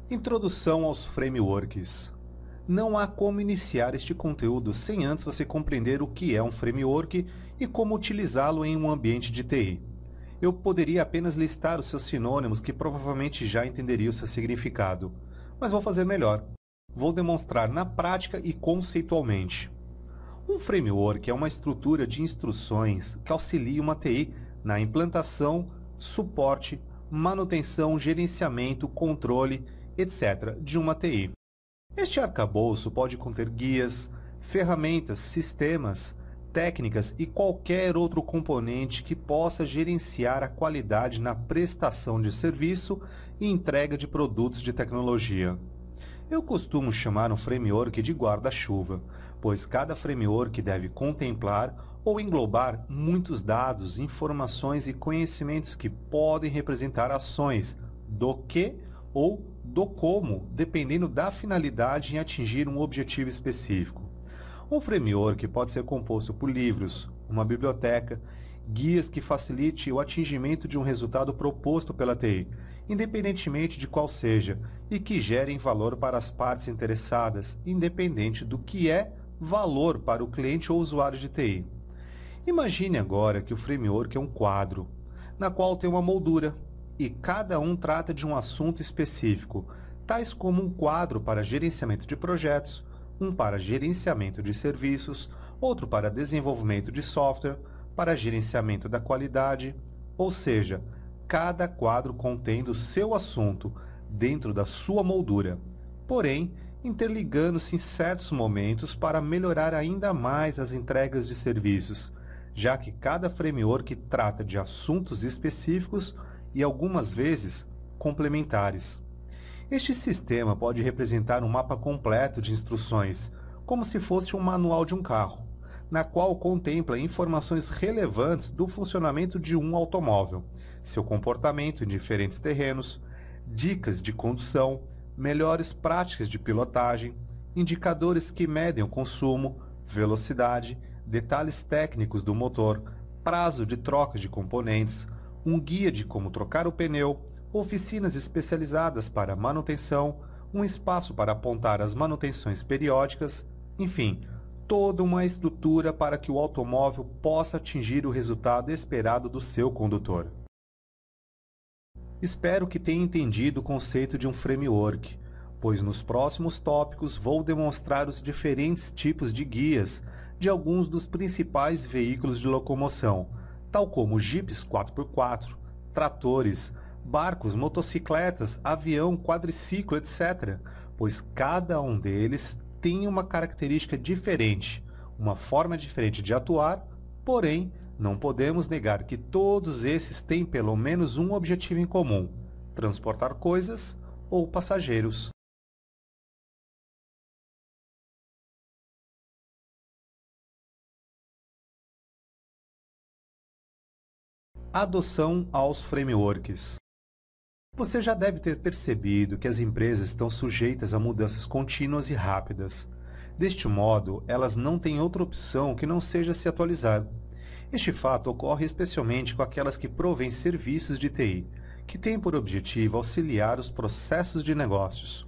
Introdução aos frameworks. Não há como iniciar este conteúdo sem antes você compreender o que é um framework e como utilizá-lo em um ambiente de TI. Eu poderia apenas listar os seus sinônimos que provavelmente já entenderia o seu significado, mas vou fazer melhor. Vou demonstrar na prática e conceitualmente. Um framework é uma estrutura de instruções que auxilia uma TI na implantação, suporte, manutenção, gerenciamento, controle, etc., de uma TI. Este arcabouço pode conter guias, ferramentas, sistemas, técnicas e qualquer outro componente que possa gerenciar a qualidade na prestação de serviço e entrega de produtos de tecnologia. Eu costumo chamar um framework de guarda-chuva, pois cada framework deve contemplar ou englobar muitos dados, informações e conhecimentos que podem representar ações do que ou do como, dependendo da finalidade em atingir um objetivo específico. Um framework pode ser composto por livros, uma biblioteca, guias que facilite o atingimento de um resultado proposto pela TI, independentemente de qual seja, e que gerem valor para as partes interessadas, independente do que é valor para o cliente ou usuário de TI. Imagine agora que o framework é um quadro, na qual tem uma moldura, e cada um trata de um assunto específico, tais como um quadro para gerenciamento de projetos, um para gerenciamento de serviços, outro para desenvolvimento de software, para gerenciamento da qualidade, ou seja, cada quadro contendo seu assunto dentro da sua moldura, porém interligando-se em certos momentos para melhorar ainda mais as entregas de serviços, já que cada framework trata de assuntos específicos e algumas vezes complementares. Este sistema pode representar um mapa completo de instruções, como se fosse um manual de um carro, na qual contempla informações relevantes do funcionamento de um automóvel, seu comportamento em diferentes terrenos, dicas de condução, melhores práticas de pilotagem, indicadores que medem o consumo, velocidade, detalhes técnicos do motor, prazo de troca de componentes, um guia de como trocar o pneu, oficinas especializadas para manutenção, um espaço para apontar as manutenções periódicas, enfim, toda uma estrutura para que o automóvel possa atingir o resultado esperado do seu condutor. Espero que tenha entendido o conceito de um framework, pois nos próximos tópicos vou demonstrar os diferentes tipos de guias de alguns dos principais veículos de locomoção, tal como jipes 4x4, tratores, barcos, motocicletas, avião, quadriciclo, etc., pois cada um deles tem uma característica diferente, uma forma diferente de atuar, porém, não podemos negar que todos esses têm pelo menos um objetivo em comum: transportar coisas ou passageiros. Adoção aos frameworks. Você já deve ter percebido que as empresas estão sujeitas a mudanças contínuas e rápidas. Deste modo, elas não têm outra opção que não seja se atualizar. Este fato ocorre especialmente com aquelas que provêm serviços de TI, que têm por objetivo auxiliar os processos de negócios.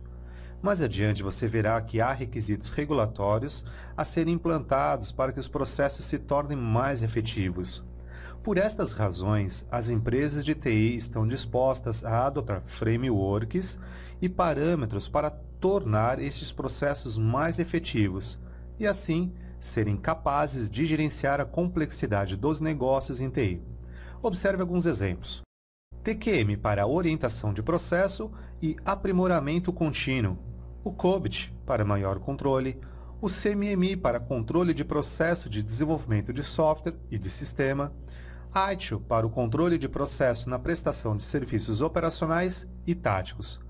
Mais adiante você verá que há requisitos regulatórios a serem implantados para que os processos se tornem mais efetivos. Por estas razões, as empresas de TI estão dispostas a adotar frameworks e parâmetros para tornar estes processos mais efetivos e, assim, serem capazes de gerenciar a complexidade dos negócios em TI. Observe alguns exemplos. TQM para orientação de processo e aprimoramento contínuo, o COBIT para maior controle, o CMMI para controle de processo de desenvolvimento de software e de sistema, ITIL para o controle de processo na prestação de serviços operacionais e táticos.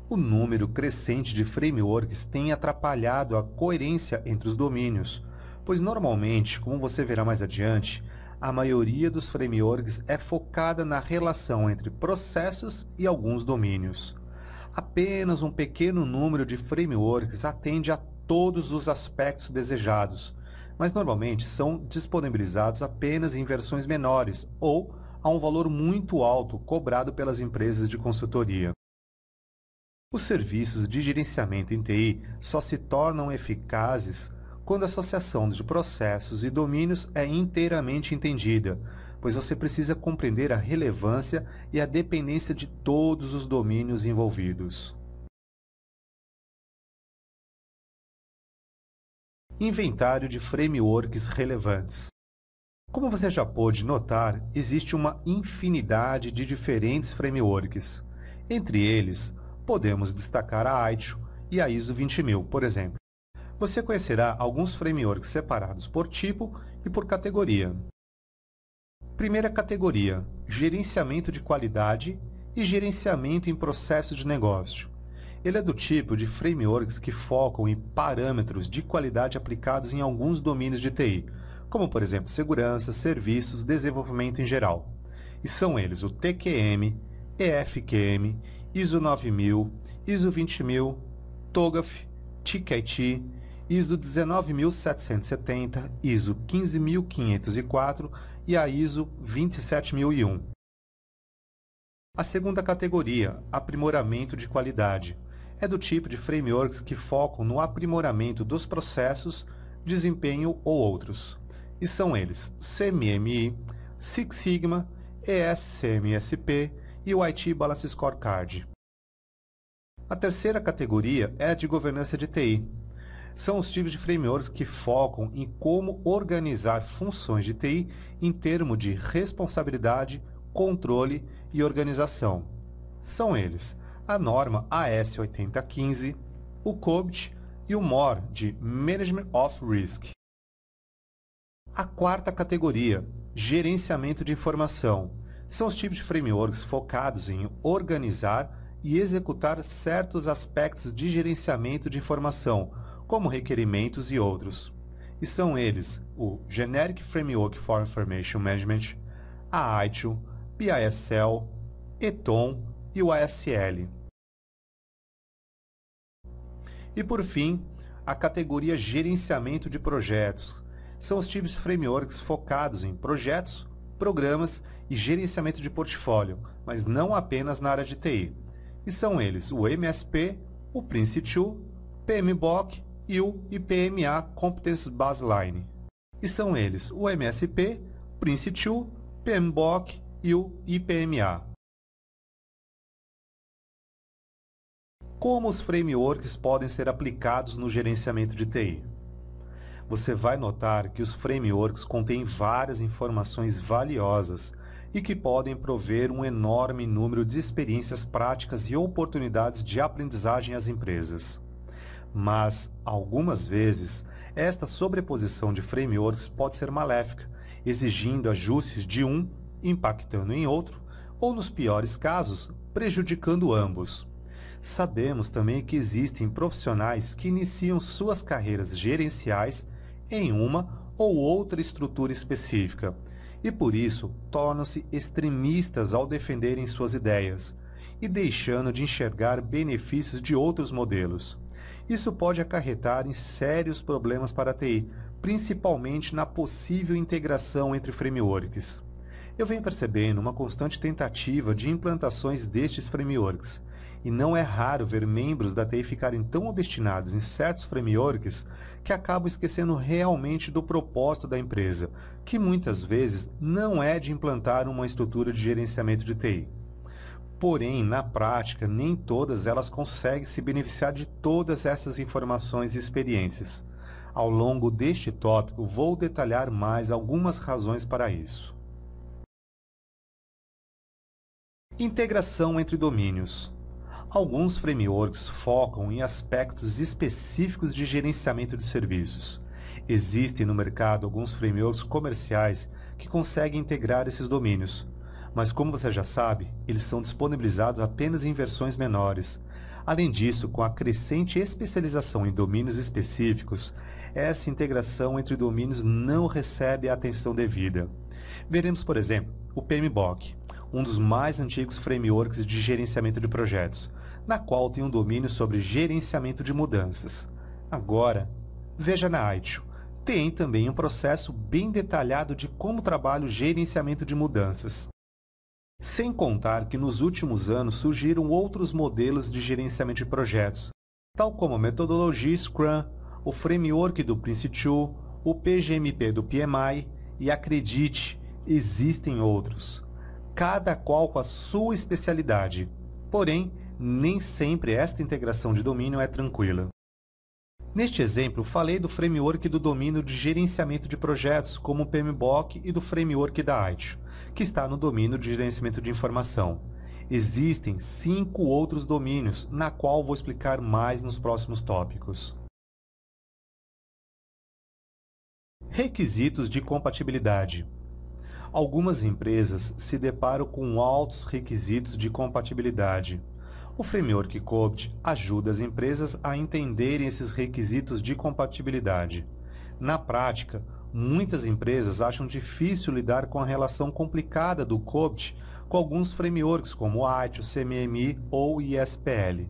O número crescente de frameworks tem atrapalhado a coerência entre os domínios, pois normalmente, como você verá mais adiante, a maioria dos frameworks é focada na relação entre processos e alguns domínios. Apenas um pequeno número de frameworks atende a todos os aspectos desejados, mas normalmente são disponibilizados apenas em versões menores ou a um valor muito alto cobrado pelas empresas de consultoria. Os serviços de gerenciamento em TI só se tornam eficazes quando a associação de processos e domínios é inteiramente entendida, pois você precisa compreender a relevância e a dependência de todos os domínios envolvidos. Inventário de frameworks relevantes. Como você já pôde notar, existe uma infinidade de diferentes frameworks. Entre eles, podemos destacar a ITIL e a ISO 20000, por exemplo. Você conhecerá alguns frameworks separados por tipo e por categoria. Primeira categoria: gerenciamento de qualidade e gerenciamento em processos de negócio. Ele é do tipo de frameworks que focam em parâmetros de qualidade aplicados em alguns domínios de TI, como por exemplo segurança, serviços, desenvolvimento em geral. E são eles o TQM, EFQM, ISO 9000, ISO 20000, TOGAF, TKIT, ISO 19770, ISO 15504 e a ISO 27001. A segunda categoria, aprimoramento de qualidade, é do tipo de frameworks que focam no aprimoramento dos processos, desempenho ou outros. E são eles CMMI, Six Sigma, ESCMSP e o IT Balance Scorecard. A terceira categoria é a de governança de TI. São os tipos de frameworks que focam em como organizar funções de TI em termos de responsabilidade, controle e organização. São eles a norma AS8015, o COBIT e o MOR de Management of Risk. A quarta categoria, gerenciamento de informação, são os tipos de frameworks focados em organizar e executar certos aspectos de gerenciamento de informação, como requerimentos e outros. E são eles o Generic Framework for Information Management, a ITIL, PISL, ETOM e o ASL. E por fim, a categoria gerenciamento de projetos. São os tipos de frameworks focados em projetos, programas e gerenciamento de portfólio, mas não apenas na área de TI. E são eles o MSP, o Prince2, PMBOK e o IPMA Competence Baseline. E são eles o MSP, Prince2, PMBOK e o IPMA. Como os frameworks podem ser aplicados no gerenciamento de TI? Você vai notar que os frameworks contêm várias informações valiosas e que podem prover um enorme número de experiências práticas e oportunidades de aprendizagem às empresas. Mas, algumas vezes, esta sobreposição de frameworks pode ser maléfica, exigindo ajustes de um, impactando em outro, ou, nos piores casos, prejudicando ambos. Sabemos também que existem profissionais que iniciam suas carreiras gerenciais em uma ou outra estrutura específica e, por isso, tornam-se extremistas ao defenderem suas ideias e deixando de enxergar benefícios de outros modelos. Isso pode acarretar em sérios problemas para a TI, principalmente na possível integração entre frameworks. Eu venho percebendo uma constante tentativa de implantações destes frameworks, e não é raro ver membros da TI ficarem tão obstinados em certos frameworks que acabam esquecendo realmente do propósito da empresa, que muitas vezes não é de implantar uma estrutura de gerenciamento de TI. Porém, na prática, nem todas elas conseguem se beneficiar de todas essas informações e experiências. Ao longo deste tópico, vou detalhar mais algumas razões para isso. Integração entre domínios. Alguns frameworks focam em aspectos específicos de gerenciamento de serviços. Existem no mercado alguns frameworks comerciais que conseguem integrar esses domínios, mas como você já sabe, eles são disponibilizados apenas em versões menores. Além disso, com a crescente especialização em domínios específicos, essa integração entre domínios não recebe a atenção devida. Veremos, por exemplo, o PMBOK, um dos mais antigos frameworks de gerenciamento de projetos, na qual tem um domínio sobre gerenciamento de mudanças. Agora, veja na ITIL. Tem também um processo bem detalhado de como trabalha o gerenciamento de mudanças. Sem contar que nos últimos anos surgiram outros modelos de gerenciamento de projetos, tal como a metodologia Scrum, o framework do Prince2, o PGMP do PMI e, acredite, existem outros, cada qual com a sua especialidade. Porém, nem sempre esta integração de domínio é tranquila. Neste exemplo, falei do framework do domínio de gerenciamento de projetos, como o PMBOK, e do framework da AITIO, que está no domínio de gerenciamento de informação. Existem 5 outros domínios, na qual vou explicar mais nos próximos tópicos. Requisitos de compatibilidade. Algumas empresas se deparam com altos requisitos de compatibilidade. O framework COBIT ajuda as empresas a entenderem esses requisitos de compatibilidade. Na prática, muitas empresas acham difícil lidar com a relação complicada do COBIT com alguns frameworks como o AITIO, CMMI ou ISPL.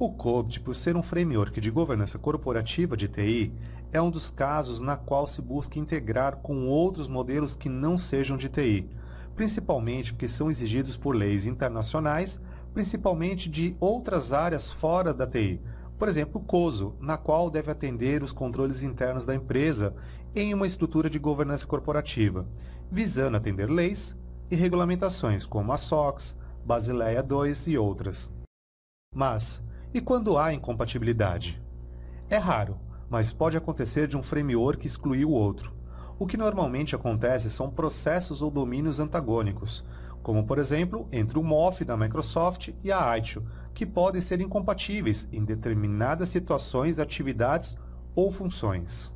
O COBIT, por ser um framework de governança corporativa de TI, é um dos casos na qual se busca integrar com outros modelos que não sejam de TI, principalmente porque são exigidos por leis internacionais, principalmente de outras áreas fora da TI. Por exemplo, o COSO, na qual deve atender os controles internos da empresa em uma estrutura de governança corporativa, visando atender leis e regulamentações como a SOX, Basileia II e outras. Mas, e quando há incompatibilidade? É raro, mas pode acontecer de um framework excluir o outro. O que normalmente acontece são processos ou domínios antagônicos, como por exemplo entre o MOF da Microsoft e a AITIO, que podem ser incompatíveis em determinadas situações, atividades ou funções.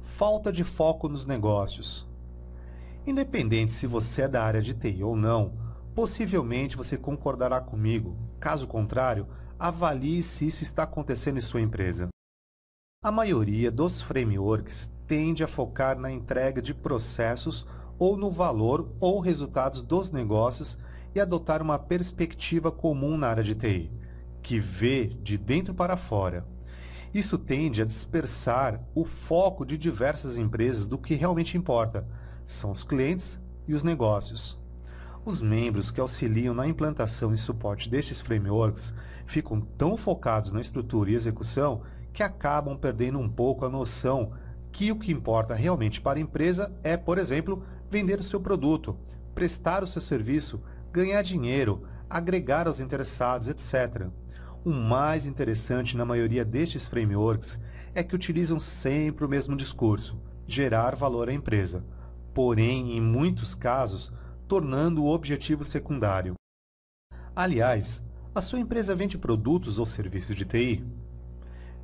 Falta de foco nos negócios. Independente se você é da área de TI ou não, possivelmente você concordará comigo. Caso contrário, avalie se isso está acontecendo em sua empresa. A maioria dos frameworks tende a focar na entrega de processos ou no valor ou resultados dos negócios e adotar uma perspectiva comum na área de TI, que vê de dentro para fora. Isso tende a dispersar o foco de diversas empresas do que realmente importa, são os clientes e os negócios. Os membros que auxiliam na implantação e suporte destes frameworks ficam tão focados na estrutura e execução que acabam perdendo um pouco a noção que o que importa realmente para a empresa é, por exemplo, vender o seu produto, prestar o seu serviço, ganhar dinheiro, agregar aos interessados, etc. O mais interessante na maioria destes frameworks é que utilizam sempre o mesmo discurso, gerar valor à empresa, porém, em muitos casos, tornando o objetivo secundário. Aliás, a sua empresa vende produtos ou serviços de TI?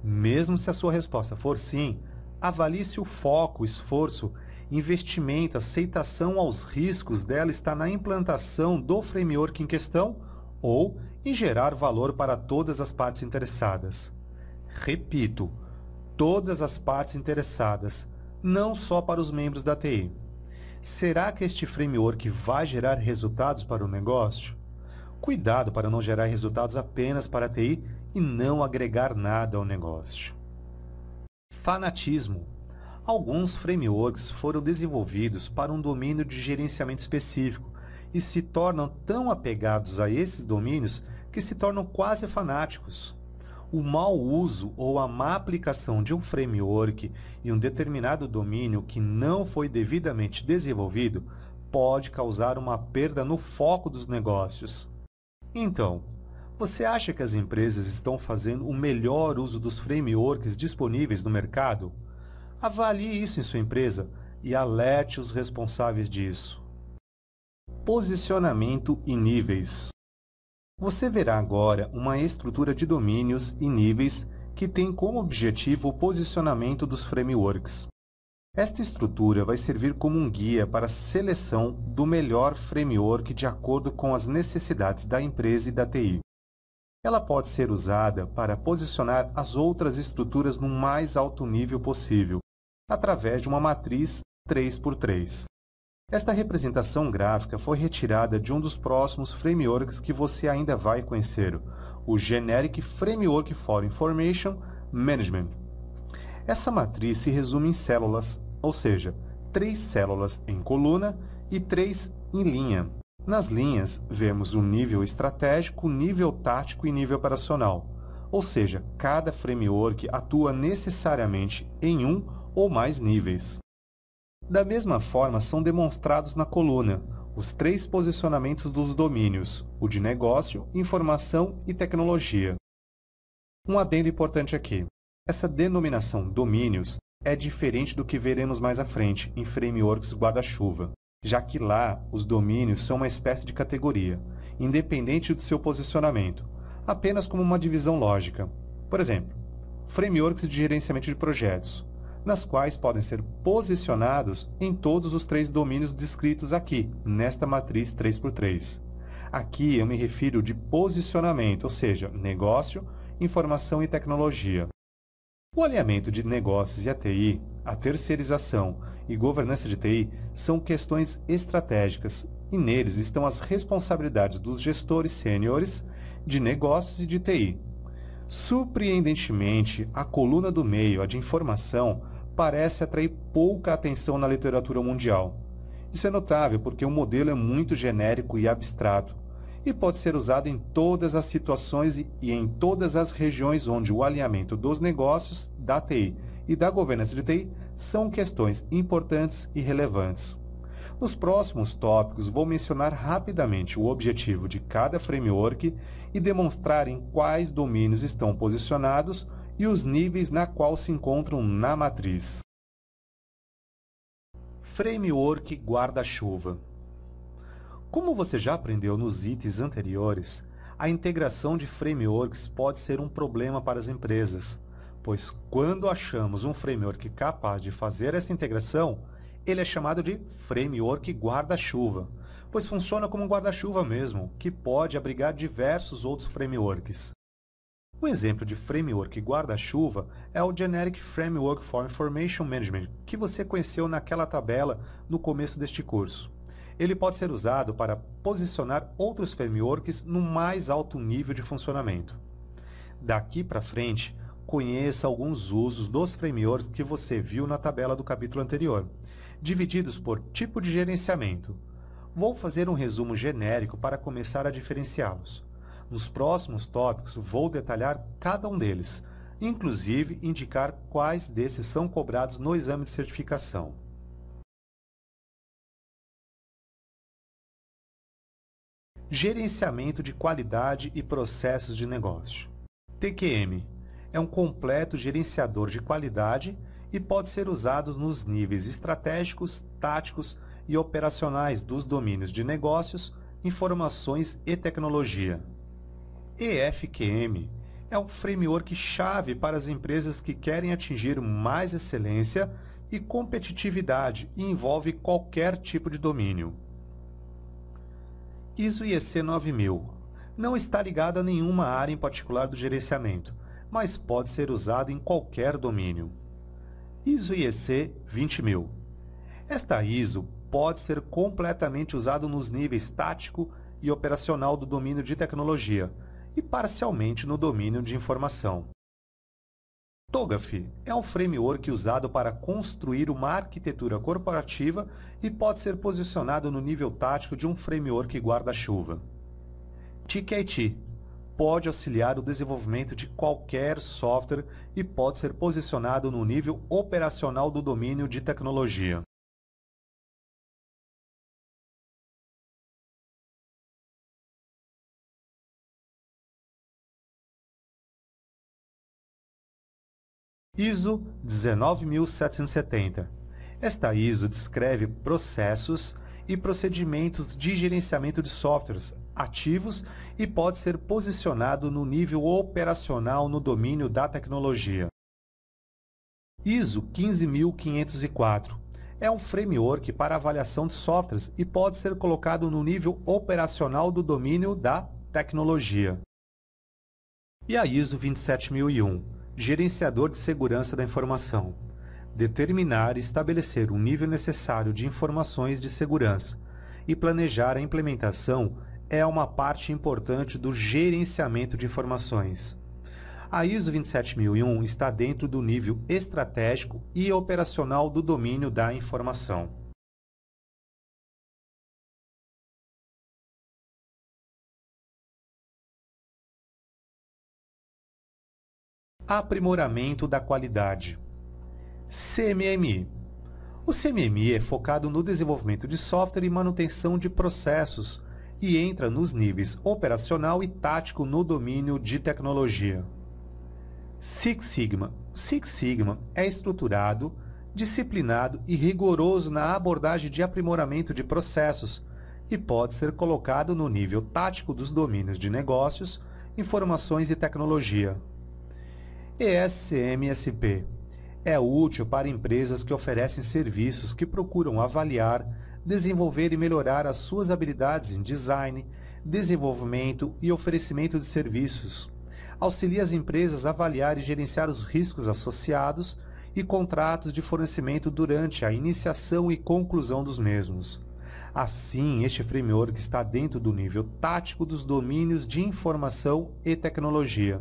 Mesmo se a sua resposta for sim, avalie se o foco, esforço, investimento, aceitação aos riscos dela está na implantação do framework em questão ou em gerar valor para todas as partes interessadas. Repito, todas as partes interessadas, não só para os membros da TI. Será que este framework vai gerar resultados para o negócio? Cuidado para não gerar resultados apenas para a TI e não agregar nada ao negócio. Fanatismo. Alguns frameworks foram desenvolvidos para um domínio de gerenciamento específico e se tornam tão apegados a esses domínios que se tornam quase fanáticos. O mau uso ou a má aplicação de um framework em um determinado domínio que não foi devidamente desenvolvido pode causar uma perda no foco dos negócios. Então, você acha que as empresas estão fazendo o melhor uso dos frameworks disponíveis no mercado? Avalie isso em sua empresa e alerte os responsáveis disso. Posicionamento e níveis. Você verá agora uma estrutura de domínios e níveis que tem como objetivo o posicionamento dos frameworks. Esta estrutura vai servir como um guia para a seleção do melhor framework de acordo com as necessidades da empresa e da TI. Ela pode ser usada para posicionar as outras estruturas no mais alto nível possível, através de uma matriz 3x3. Esta representação gráfica foi retirada de um dos próximos frameworks que você ainda vai conhecer, o Generic Framework for Information Management. Essa matriz se resume em células, ou seja, 3 células em coluna e 3 em linha. Nas linhas, vemos o nível estratégico, nível tático e nível operacional. Ou seja, cada framework atua necessariamente em um ou mais níveis. Da mesma forma, são demonstrados na coluna os 3 posicionamentos dos domínios, o de negócio, informação e tecnologia. Um adendo importante aqui. Essa denominação domínios é diferente do que veremos mais à frente em frameworks guarda-chuva, já que lá os domínios são uma espécie de categoria, independente do seu posicionamento, apenas como uma divisão lógica. Por exemplo, frameworks de gerenciamento de projetos, nas quais podem ser posicionados em todos os 3 domínios descritos aqui, nesta matriz 3x3. Aqui eu me refiro de posicionamento, ou seja, negócio, informação e tecnologia. O alinhamento de negócios e a TI, a terceirização e governança de TI são questões estratégicas e neles estão as responsabilidades dos gestores sêniores de negócios e de TI. Surpreendentemente, a coluna do meio, a de informação, parece atrair pouca atenção na literatura mundial. Isso é notável porque o modelo é muito genérico e abstrato e pode ser usado em todas as situações e em todas as regiões onde o alinhamento dos negócios, da TI e da governança de TI são questões importantes e relevantes. Nos próximos tópicos, vou mencionar rapidamente o objetivo de cada framework e demonstrar em quais domínios estão posicionados e os níveis na qual se encontram na matriz. Framework guarda-chuva. Como você já aprendeu nos itens anteriores, a integração de frameworks pode ser um problema para as empresas, pois quando achamos um framework capaz de fazer essa integração, ele é chamado de framework guarda-chuva, pois funciona como um guarda-chuva mesmo, que pode abrigar diversos outros frameworks. Um exemplo de framework guarda-chuva é o Generic Framework for Information Management, que você conheceu naquela tabela no começo deste curso. Ele pode ser usado para posicionar outros frameworks no mais alto nível de funcionamento. Daqui para frente, conheça alguns usos dos frameworks que você viu na tabela do capítulo anterior, divididos por tipo de gerenciamento. Vou fazer um resumo genérico para começar a diferenciá-los. Nos próximos tópicos, vou detalhar cada um deles, inclusive indicar quais desses são cobrados no exame de certificação. Gerenciamento de qualidade e processos de negócio. TQM é um completo gerenciador de qualidade e pode ser usado nos níveis estratégicos, táticos e operacionais dos domínios de negócios, informações e tecnologia. EFQM é um framework-chave para as empresas que querem atingir mais excelência e competitividade e envolve qualquer tipo de domínio. ISO IEC 9000 não está ligado a nenhuma área em particular do gerenciamento, mas pode ser usado em qualquer domínio. ISO IEC 20000. Esta ISO pode ser completamente usado nos níveis tático e operacional do domínio de tecnologia e parcialmente no domínio de informação. TOGAF é um framework usado para construir uma arquitetura corporativa e pode ser posicionado no nível tático de um framework guarda-chuva. TKIT pode auxiliar o desenvolvimento de qualquer software e pode ser posicionado no nível operacional do domínio de tecnologia. ISO 19770. Esta ISO descreve processos e procedimentos de gerenciamento de softwares ativos e pode ser posicionado no nível operacional no domínio da tecnologia. ISO 15504 é um framework para avaliação de softwares e pode ser colocado no nível operacional do domínio da tecnologia. E a ISO 27001, gerenciador de segurança da informação. Determinar e estabelecer o nível necessário de informações de segurança e planejar a implementação é uma parte importante do gerenciamento de informações. A ISO 27001 está dentro do nível estratégico e operacional do domínio da informação. Aprimoramento da qualidade. CMMI. O CMMI é focado no desenvolvimento de software e manutenção de processos e entra nos níveis operacional e tático no domínio de tecnologia. Six Sigma. O Six Sigma é estruturado, disciplinado e rigoroso na abordagem de aprimoramento de processos e pode ser colocado no nível tático dos domínios de negócios, informações e tecnologia. ESCM-SP é útil para empresas que oferecem serviços que procuram avaliar, desenvolver e melhorar as suas habilidades em design, desenvolvimento e oferecimento de serviços. Auxilia as empresas a avaliar e gerenciar os riscos associados e contratos de fornecimento durante a iniciação e conclusão dos mesmos. Assim, este framework está dentro do nível tático dos domínios de informação e tecnologia.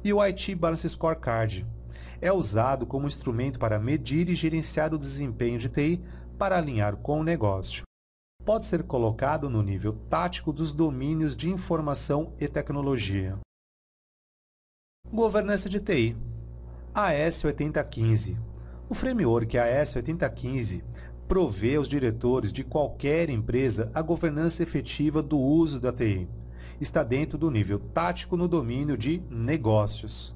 E o IT Balance Scorecard é usado como instrumento para medir e gerenciar o desempenho de TI para alinhar com o negócio. Pode ser colocado no nível tático dos domínios de informação e tecnologia. Governança de TI. AS8015. O framework AS8015 provê aos diretores de qualquer empresa a governança efetiva do uso da TI. Está dentro do nível tático no domínio de negócios.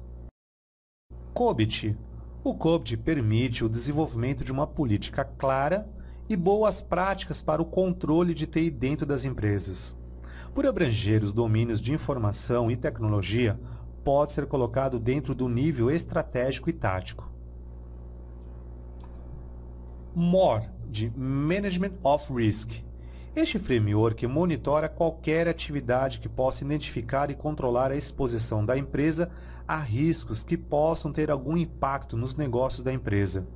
COBIT. O COBIT permite o desenvolvimento de uma política clara e boas práticas para o controle de TI dentro das empresas. Por abranger os domínios de informação e tecnologia, pode ser colocado dentro do nível estratégico e tático. MORE, de Management of Risk. Este framework monitora qualquer atividade que possa identificar e controlar a exposição da empresa a riscos que possam ter algum impacto nos negócios da empresa.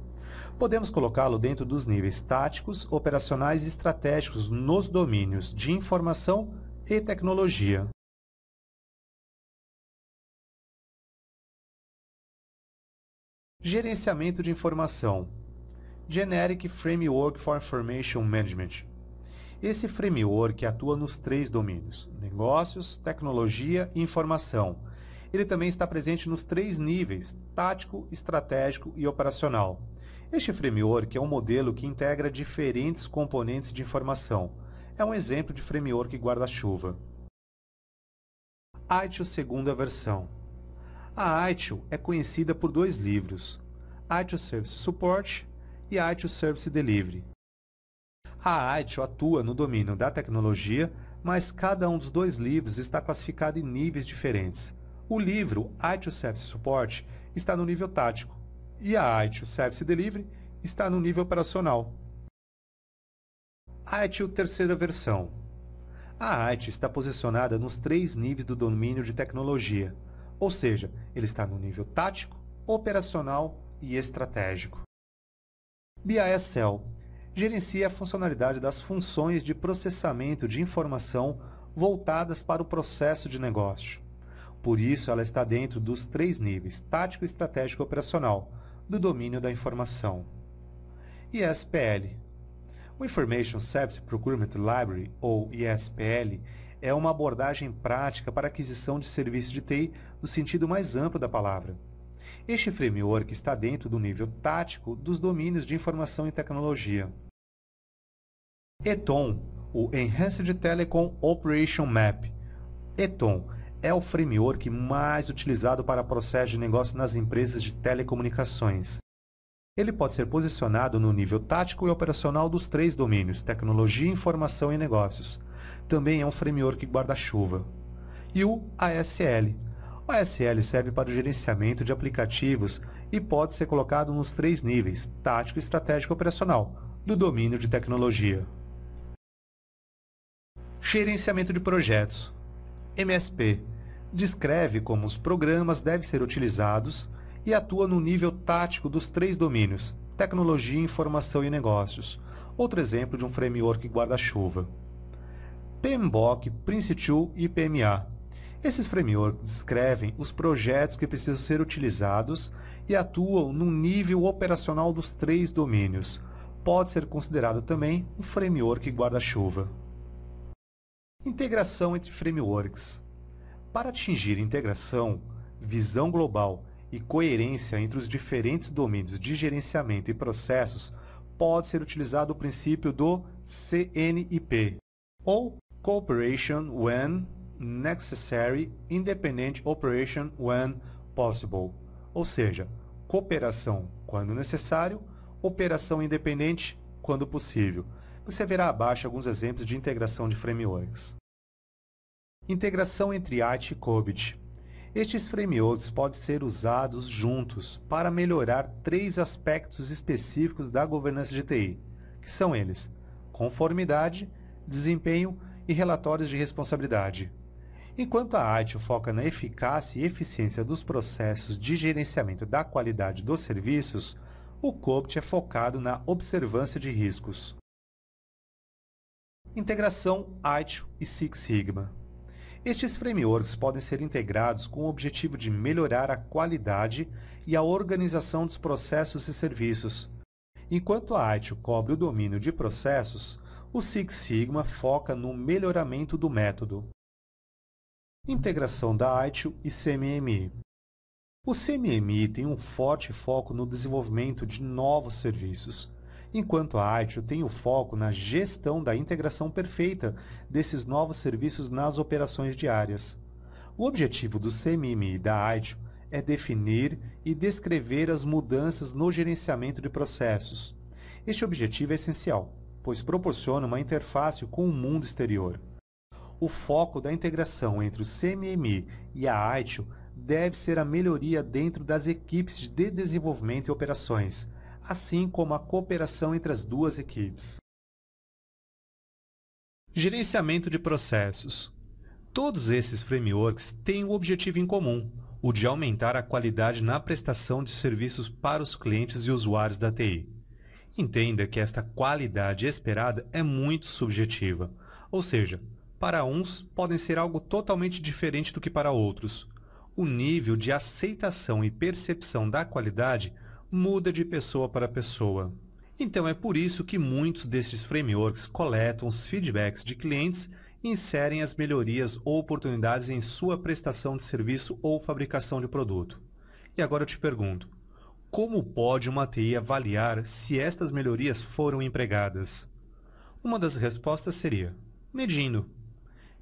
Podemos colocá-lo dentro dos níveis táticos, operacionais e estratégicos nos domínios de informação e tecnologia. Gerenciamento de informação. Generic Framework for Information Management. Esse framework atua nos 3 domínios: negócios, tecnologia e informação. Ele também está presente nos 3 níveis: tático, estratégico e operacional. Este framework é um modelo que integra diferentes componentes de informação. É um exemplo de framework guarda-chuva. ITIL segunda versão. A ITIL é conhecida por 2 livros: ITIL Service Support e ITIL Service Delivery. A ITIL atua no domínio da tecnologia, mas cada um dos 2 livros está classificado em níveis diferentes. O livro ITIL Service Support está no nível tático e a ITIL Service Delivery está no nível operacional. ITIL terceira versão. A ITIL está posicionada nos 3 níveis do domínio de tecnologia, ou seja, ele está no nível tático, operacional e estratégico. BISL gerencia a funcionalidade das funções de processamento de informação voltadas para o processo de negócio. Por isso, ela está dentro dos 3 níveis, tático, estratégico e operacional, do domínio da informação. ISPL. O Information Service Procurement Library, ou ISPL, é uma abordagem prática para a aquisição de serviços de TI no sentido mais amplo da palavra. Este framework está dentro do nível tático dos domínios de informação e tecnologia. ETOM, o Enhanced Telecom Operation Map. ETOM é o framework mais utilizado para processo de negócio nas empresas de telecomunicações. Ele pode ser posicionado no nível tático e operacional dos 3 domínios, tecnologia, informação e negócios. Também é um framework guarda-chuva. E o ASL. O ASL serve para o gerenciamento de aplicativos e pode ser colocado nos 3 níveis, tático, estratégico e operacional, do domínio de tecnologia. Gerenciamento de projetos. MSP. Descreve como os programas devem ser utilizados e atua no nível tático dos 3 domínios, tecnologia, informação e negócios. Outro exemplo de um framework guarda-chuva. PMBOK, Prince2 e PMA. Esses frameworks descrevem os projetos que precisam ser utilizados e atuam no nível operacional dos 3 domínios. Pode ser considerado também um framework guarda-chuva. Integração entre frameworks. Para atingir integração, visão global e coerência entre os diferentes domínios de gerenciamento e processos, pode ser utilizado o princípio do CNIP, ou Cooperation When Necessary, Independent Operation When Possible, ou seja, cooperação quando necessário, operação independente quando possível. Você verá abaixo alguns exemplos de integração de frameworks. Integração entre IT e COBIT. Estes frameworks podem ser usados juntos para melhorar 3 aspectos específicos da governança de TI, que são eles: conformidade, desempenho e relatórios de responsabilidade. Enquanto a IT foca na eficácia e eficiência dos processos de gerenciamento da qualidade dos serviços, o COBIT é focado na observância de riscos. Integração ITIL e Six Sigma. Estes frameworks podem ser integrados com o objetivo de melhorar a qualidade e a organização dos processos e serviços. Enquanto a ITIL cobre o domínio de processos, o Six Sigma foca no melhoramento do método. Integração da ITIL e CMMI. O CMMI tem um forte foco no desenvolvimento de novos serviços, enquanto a ITIL tem o foco na gestão da integração perfeita desses novos serviços nas operações diárias. O objetivo do CMMI e da ITIL é definir e descrever as mudanças no gerenciamento de processos. Este objetivo é essencial, pois proporciona uma interface com o mundo exterior. O foco da integração entre o CMMI e a ITIL deve ser a melhoria dentro das equipes de desenvolvimento e operações, assim como a cooperação entre as duas equipes. Gerenciamento de processos. Todos esses frameworks têm um objetivo em comum, o de aumentar a qualidade na prestação de serviços para os clientes e usuários da TI. Entenda que esta qualidade esperada é muito subjetiva, ou seja, para uns podem ser algo totalmente diferente do que para outros. O nível de aceitação e percepção da qualidade muda de pessoa para pessoa. Então é por isso que muitos desses frameworks coletam os feedbacks de clientes e inserem as melhorias ou oportunidades em sua prestação de serviço ou fabricação de produto. E agora eu te pergunto, como pode uma TI avaliar se estas melhorias foram empregadas? Uma das respostas seria: medindo.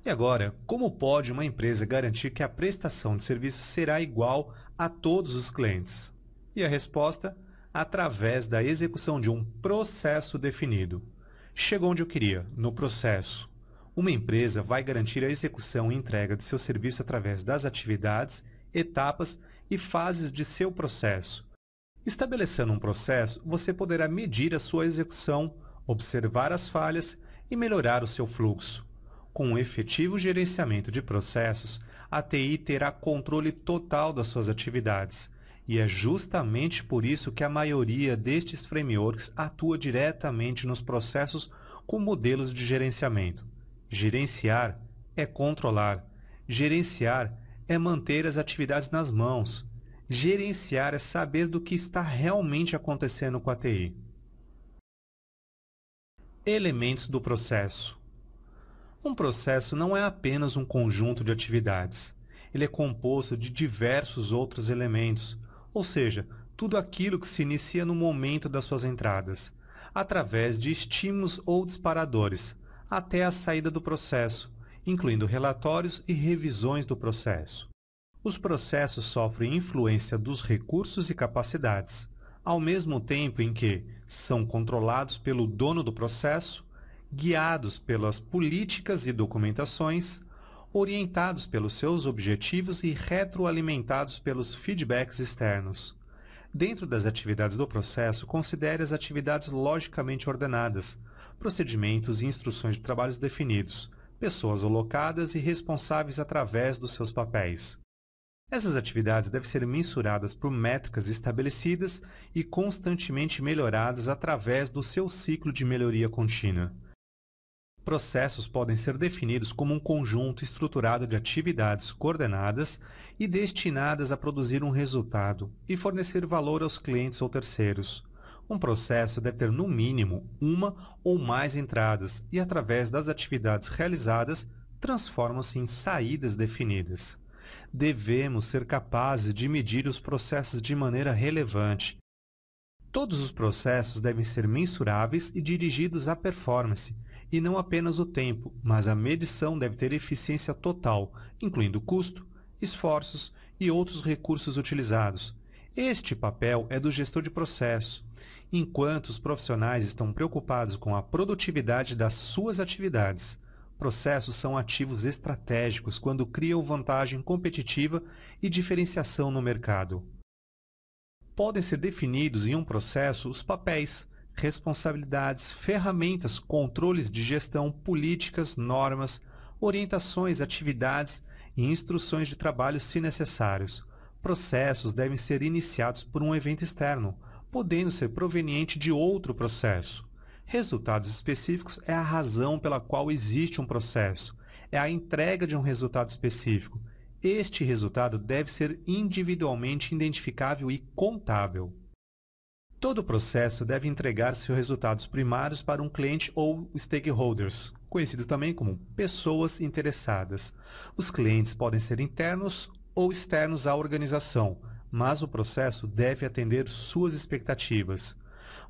E agora, como pode uma empresa garantir que a prestação de serviço será igual a todos os clientes? E a resposta: através da execução de um processo definido. Chegou onde eu queria, no processo. Uma empresa vai garantir a execução e entrega de seu serviço através das atividades, etapas e fases de seu processo. Estabelecendo um processo, você poderá medir a sua execução, observar as falhas e melhorar o seu fluxo. Com um efetivo gerenciamento de processos, a TI terá controle total das suas atividades. E é justamente por isso que a maioria destes frameworks atua diretamente nos processos com modelos de gerenciamento. Gerenciar é controlar. Gerenciar é manter as atividades nas mãos. Gerenciar é saber do que está realmente acontecendo com a TI. Elementos do processo. Um processo não é apenas um conjunto de atividades. Ele é composto de diversos outros elementos, ou seja, tudo aquilo que se inicia no momento das suas entradas, através de estímulos ou disparadores, até a saída do processo, incluindo relatórios e revisões do processo. Os processos sofrem influência dos recursos e capacidades, ao mesmo tempo em que são controlados pelo dono do processo, guiados pelas políticas e documentações, orientados pelos seus objetivos e retroalimentados pelos feedbacks externos. Dentro das atividades do processo, considere as atividades logicamente ordenadas, procedimentos e instruções de trabalhos definidos, pessoas alocadas e responsáveis através dos seus papéis. Essas atividades devem ser mensuradas por métricas estabelecidas e constantemente melhoradas através do seu ciclo de melhoria contínua. Processos podem ser definidos como um conjunto estruturado de atividades coordenadas e destinadas a produzir um resultado e fornecer valor aos clientes ou terceiros. Um processo deve ter, no mínimo, uma ou mais entradas e, através das atividades realizadas, transformam-se em saídas definidas. Devemos ser capazes de medir os processos de maneira relevante. Todos os processos devem ser mensuráveis e dirigidos à performance, e não apenas o tempo, mas a medição deve ter eficiência total, incluindo custo, esforços e outros recursos utilizados. Este papel é do gestor de processo. Enquanto os profissionais estão preocupados com a produtividade das suas atividades, processos são ativos estratégicos quando criam vantagem competitiva e diferenciação no mercado. Podem ser definidos em um processo os papéis, responsabilidades, ferramentas, controles de gestão, políticas, normas, orientações, atividades e instruções de trabalho se necessários. Processos devem ser iniciados por um evento externo, podendo ser proveniente de outro processo. Resultados específicos é a razão pela qual existe um processo. É a entrega de um resultado específico. Este resultado deve ser individualmente identificável e contável. Todo processo deve entregar seus resultados primários para um cliente ou stakeholders, conhecido também como pessoas interessadas. Os clientes podem ser internos ou externos à organização, mas o processo deve atender suas expectativas.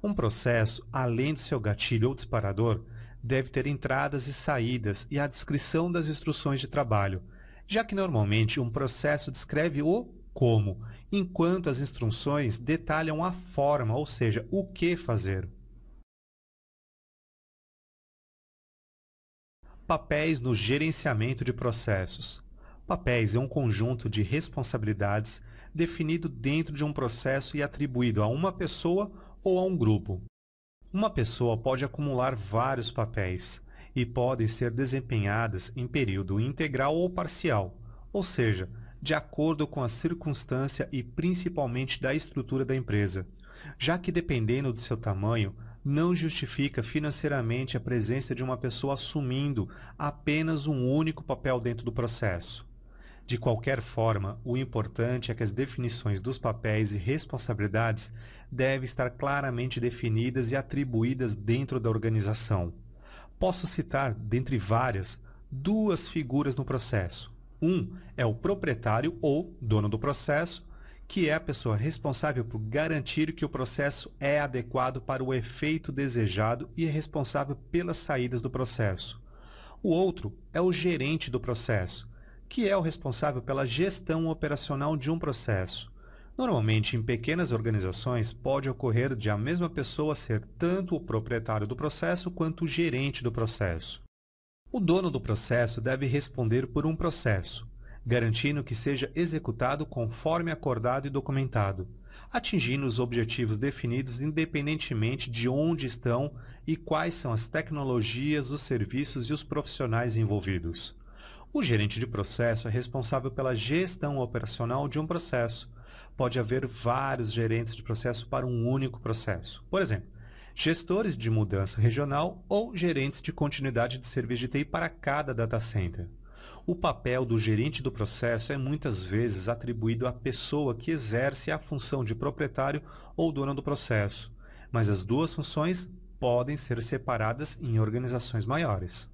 Um processo, além do seu gatilho ou disparador, deve ter entradas e saídas e a descrição das instruções de trabalho, já que normalmente um processo descreve o como, enquanto as instruções detalham a forma, ou seja, o que fazer. Papéis no gerenciamento de processos. Papéis é um conjunto de responsabilidades definido dentro de um processo e atribuído a uma pessoa ou a um grupo. Uma pessoa pode acumular vários papéis e podem ser desempenhadas em período integral ou parcial, ou seja, de acordo com a circunstância e principalmente da estrutura da empresa, já que dependendo do seu tamanho, não justifica financeiramente a presença de uma pessoa assumindo apenas um único papel dentro do processo. De qualquer forma, o importante é que as definições dos papéis e responsabilidades devem estar claramente definidas e atribuídas dentro da organização. Posso citar, dentre várias, duas figuras no processo. Um é o proprietário ou dono do processo, que é a pessoa responsável por garantir que o processo é adequado para o efeito desejado e é responsável pelas saídas do processo. O outro é o gerente do processo, que é o responsável pela gestão operacional de um processo. Normalmente, em pequenas organizações, pode ocorrer de a mesma pessoa ser tanto o proprietário do processo quanto o gerente do processo. O dono do processo deve responder por um processo, garantindo que seja executado conforme acordado e documentado, atingindo os objetivos definidos independentemente de onde estão e quais são as tecnologias, os serviços e os profissionais envolvidos. O gerente de processo é responsável pela gestão operacional de um processo. Pode haver vários gerentes de processo para um único processo. Por exemplo, gestores de mudança regional ou gerentes de continuidade de serviço de TI para cada data center. O papel do gerente do processo é muitas vezes atribuído à pessoa que exerce a função de proprietário ou dono do processo, mas as duas funções podem ser separadas em organizações maiores.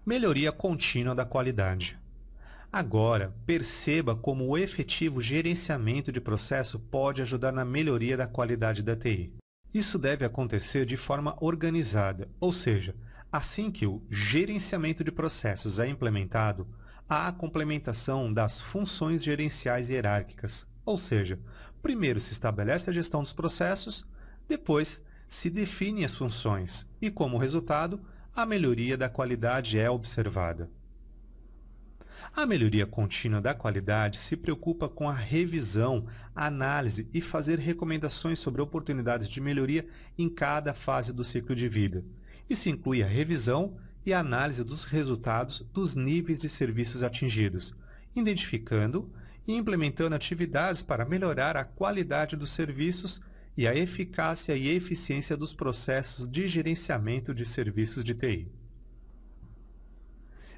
Melhoria contínua da qualidade. Agora, perceba como o efetivo gerenciamento de processo pode ajudar na melhoria da qualidade da TI. Isso deve acontecer de forma organizada, ou seja, assim que o gerenciamento de processos é implementado, há a complementação das funções gerenciais hierárquicas, ou seja, primeiro se estabelece a gestão dos processos, depois se definem as funções e, como resultado, a melhoria da qualidade é observada. A melhoria contínua da qualidade se preocupa com a revisão, análise e fazer recomendações sobre oportunidades de melhoria em cada fase do ciclo de vida. Isso inclui a revisão e a análise dos resultados dos níveis de serviços atingidos, identificando e implementando atividades para melhorar a qualidade dos serviços e a eficácia e eficiência dos processos de gerenciamento de serviços de TI.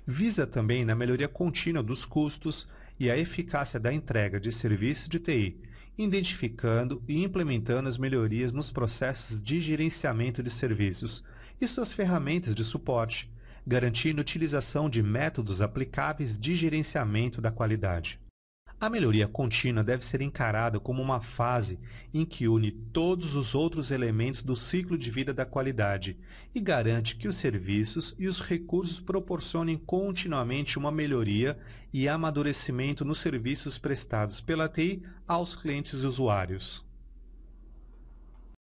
Visa também na melhoria contínua dos custos e a eficácia da entrega de serviços de TI, identificando e implementando as melhorias nos processos de gerenciamento de serviços e suas ferramentas de suporte, garantindo a utilização de métodos aplicáveis de gerenciamento da qualidade. A melhoria contínua deve ser encarada como uma fase em que une todos os outros elementos do ciclo de vida da qualidade e garante que os serviços e os recursos proporcionem continuamente uma melhoria e amadurecimento nos serviços prestados pela TI aos clientes e usuários.